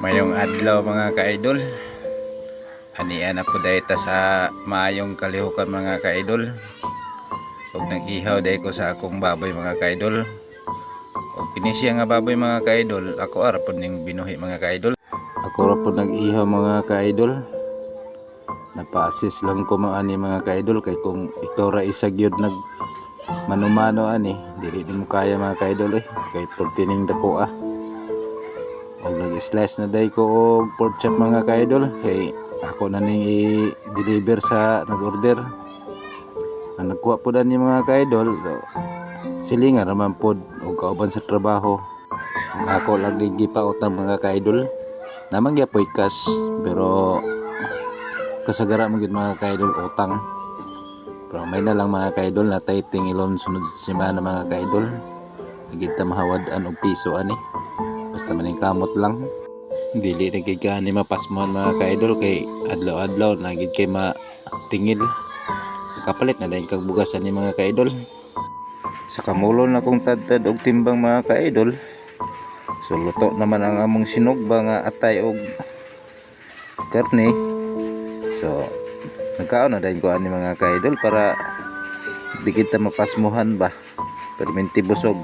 Mayong adlaw mga ka-idol. Anian na po dayta sa maayong kalihukan mga ka-idol. Ug nag-ihaw day ko sa akong baboy mga ka-idol. Ug pinisya nga baboy mga ka-idol, ako ara po ning binuhi mga ka-idol. Ako ra po nag-ihaw mga ka-idol. Napa-assist lang ko mga ka-idol kay kung ikaw ra isag yun nag manumano ani, dili mo kaya mga ka-idol kay purtining dako og nag-slice na day ko og pork chop mga ka-idol kay ako na ning i-deliver sa nag-order. Ang nagkuha po dan ni mga ka-idol, so silingan raman pod og kauban sa trabaho. Ang ako lang gipaot ng mga ka-idol. Naman gyapon cash pero kasagara mo gid mga ka-idol utang. Pero may na lang mga ka-idol na tayting ilon sunod semana mga ka-idol. Nagid ta mahawad-an og piso ani. Basta maning kamot lang. Dili na gid ka ni mapasmon mga ka-idol kay adlaw-adlaw na gid kay matingil. Kapalit na lang kag bugasan ni mga ka-idol. Sa kamulon na kong tad-tad og timbang mga ka-idol. So luto naman ang among sinugba nga atay og karne. So nagkaon na din ko ani mga ka-idol para di kita mapasmuhan ba. Perminti busog.